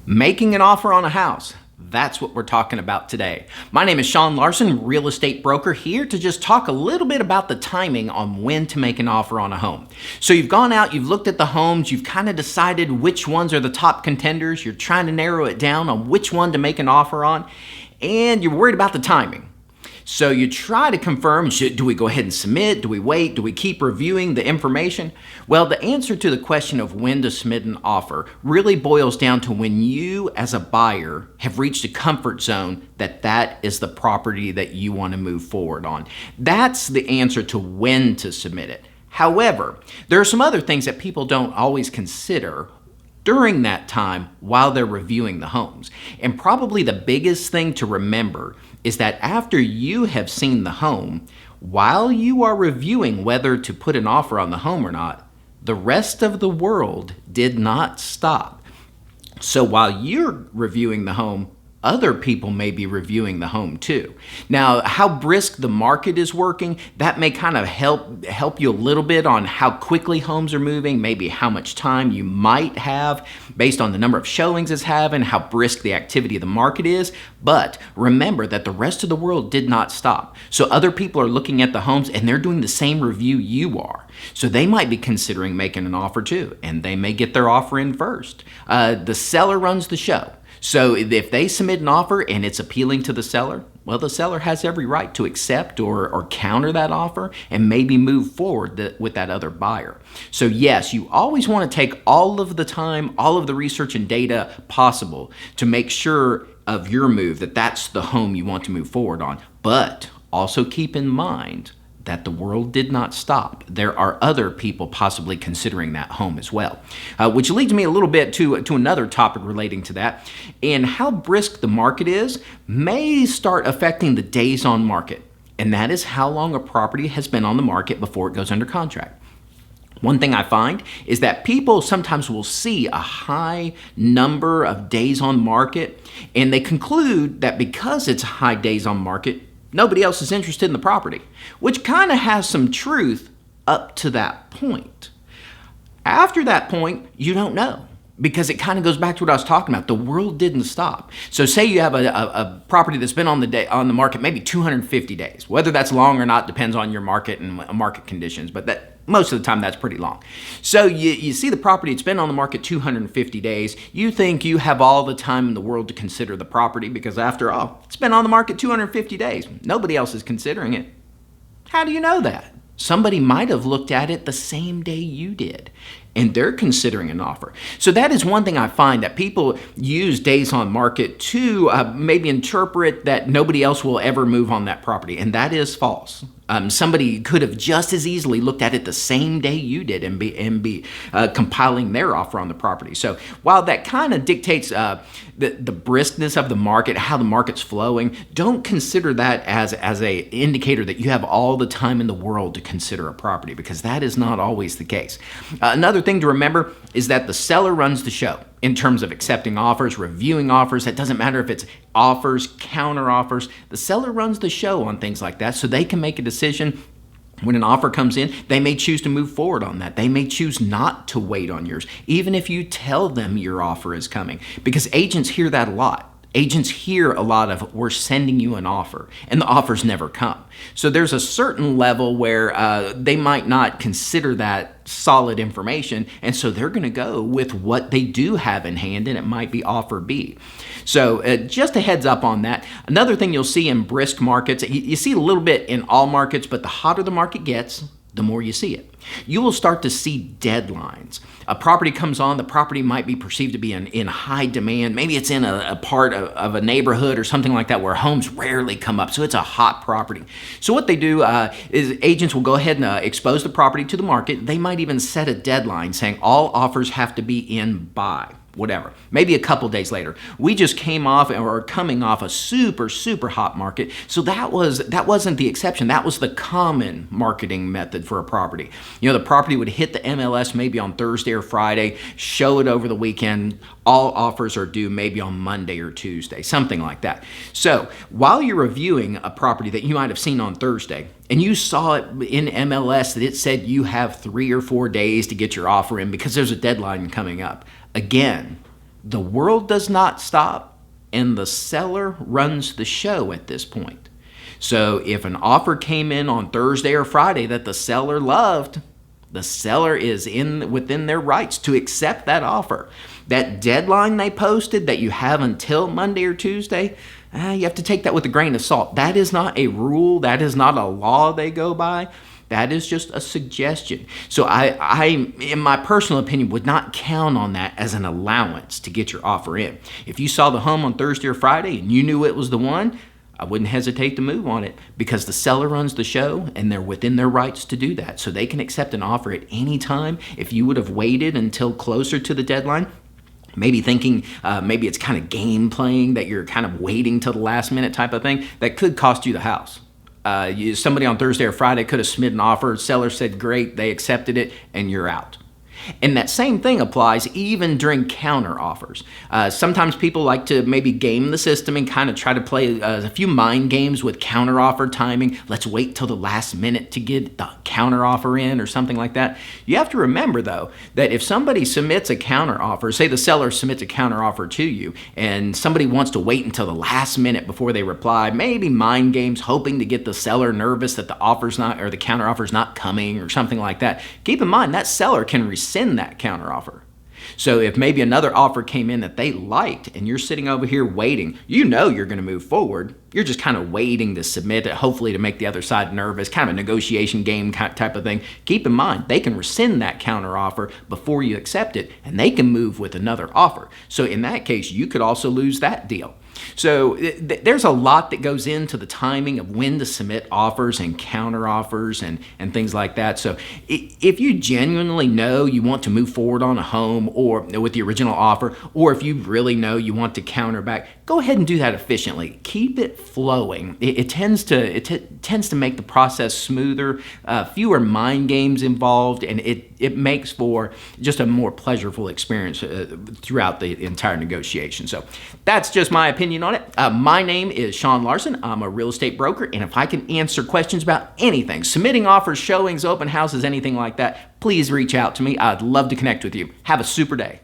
Making an offer on a house. That's what we're talking about today. My name is Sean Larson, real estate broker, here to just talk a little bit about the timing on when to make an offer on a home. So you've gone out, you've looked at the homes, you've kind of decided which ones are the top contenders, you're trying to narrow it down on which one to make an offer on, and you're worried about the timing. So you try to confirm, do we go ahead and submit? Do we wait? Do we keep reviewing the information? Well, the answer to the question of when to submit an offer really boils down to when you as a buyer have reached a comfort zone that is the property that you want to move forward on. That's the answer to when to submit it. However, there are some other things that people don't always consider during that time while they're reviewing the homes. And probably the biggest thing to remember is that after you have seen the home, while you are reviewing whether to put an offer on the home or not, the rest of the world did not stop. So while you're reviewing the home, other people may be reviewing the home too. Now, how brisk the market is working, that may kind of help you a little bit on how quickly homes are moving, maybe how much time you might have based on the number of showings it's having, how brisk the activity of the market is. But remember that the rest of the world did not stop. So other people are looking at the homes and they're doing the same review you are. So they might be considering making an offer too, and they may get their offer in first. The seller runs the show. So if they submit an offer and it's appealing to the seller, well, the seller has every right to accept or counter that offer and maybe move forward with that other buyer. So yes, you always want to take all of the time, all of the research and data possible to make sure of your move that that's the home you want to move forward on. But also keep in mind that the world did not stop. There are other people possibly considering that home as well. Which leads me a little bit to another topic relating to that. And how brisk the market is may start affecting the days on market. And that is how long a property has been on the market before it goes under contract. One thing I find is that people sometimes will see a high number of days on market and they conclude that because it's high days on market, nobody else is interested in the property, which kind of has some truth up to that point. After that point, you don't know, because it kind of goes back to what I was talking about. The world didn't stop. So say you have a property that's been on the market maybe 250 days. Whether that's long or not depends on your market and market conditions, but most of the time that's pretty long. So you see the property, it's been on the market 250 days. You think you have all the time in the world to consider the property because after all, it's been on the market 250 days. Nobody else is considering it. How do you know that? Somebody might have looked at it the same day you did, and they're considering an offer. So that is one thing I find, that people use days on market to maybe interpret that nobody else will ever move on that property, and that is false. Somebody could have just as easily looked at it the same day you did and be compiling their offer on the property. So while that kind of dictates the briskness of the market, how the market's flowing, don't consider that as a indicator that you have all the time in the world to consider a property, because that is not always the case. Another thing to remember is that the seller runs the show in terms of accepting offers, reviewing offers. It doesn't matter if it's offers, counter offers. The seller runs the show on things like that, so they can make a decision. When an offer comes in, they may choose to move forward on that. They may choose not to wait on yours, even if you tell them your offer is coming, because agents hear that a lot. Agents hear a lot of, we're sending you an offer, and the offers never come. So there's a certain level where they might not consider that solid information, and so they're going to go with what they do have in hand, and it might be offer B. So just a heads up on that. Another thing you'll see in brisk markets, you see a little bit in all markets, but the hotter the market gets, the more you see it. You will start to see deadlines. A property comes on, the property might be perceived to be in high demand. Maybe it's in a part of a neighborhood or something like that where homes rarely come up, so it's a hot property. So what they do is agents will go ahead and expose the property to the market. They might even set a deadline saying all offers have to be in by whatever, maybe a couple days later. We just came off or are coming off a super, super hot market. So that wasn't the exception. That was the common marketing method for a property. You know, the property would hit the MLS maybe on Thursday or Friday, show it over the weekend. All offers are due maybe on Monday or Tuesday, something like that. So while you're reviewing a property that you might have seen on Thursday, and you saw it in MLS that it said you have 3 or 4 days to get your offer in because there's a deadline coming up. Again, The world does not stop, and the seller runs the show at this point. So if an offer came in on Thursday or Friday that the seller loved, the seller is within their rights to accept that offer. That deadline they posted that you have until Monday or Tuesday, you have to take that with a grain of salt. That is not a rule. That is not a law they go by. That is just a suggestion. So I, in my personal opinion, would not count on that as an allowance to get your offer in. If you saw the home on Thursday or Friday and you knew it was the one, I wouldn't hesitate to move on it, because the seller runs the show and they're within their rights to do that. So they can accept an offer at any time. If you would have waited until closer to the deadline, maybe thinking maybe it's kind of game playing, that you're kind of waiting till the last minute type of thing, that could cost you the house. Somebody on Thursday or Friday could have submitted an offer, seller said great, they accepted it, and you're out. And that same thing applies even during counter offers. Sometimes people like to maybe game the system and kind of try to play a few mind games with counter offer timing. Let's wait till the last minute to get the counter offer in or something like that. You have to remember, though, that if somebody submits a counter offer, say the seller submits a counter offer to you, and somebody wants to wait until the last minute before they reply, maybe mind games, hoping to get the seller nervous that the offer's not, or the counter offer's not coming or something like that. Keep in mind that seller can rescind that counteroffer. So if maybe another offer came in that they liked and you're sitting over here waiting, you know you're going to move forward. You're just kind of waiting to submit it, hopefully to make the other side nervous, kind of a negotiation game type of thing. Keep in mind, they can rescind that counteroffer before you accept it, and they can move with another offer. So in that case, you could also lose that deal. So there's a lot that goes into the timing of when to submit offers and counteroffers and things like that. So if you genuinely know you want to move forward on a home or with the original offer, or if you really know you want to counter back, go ahead and do that efficiently. Keep it flowing. It tends to make the process smoother, fewer mind games involved, and it makes for just a more pleasurable experience throughout the entire negotiation. So that's just my opinion on it. My name is Sean Larson. I'm a real estate broker, and if I can answer questions about anything, submitting offers, showings, open houses, anything like that, please reach out to me. I'd love to connect with you. Have a super day.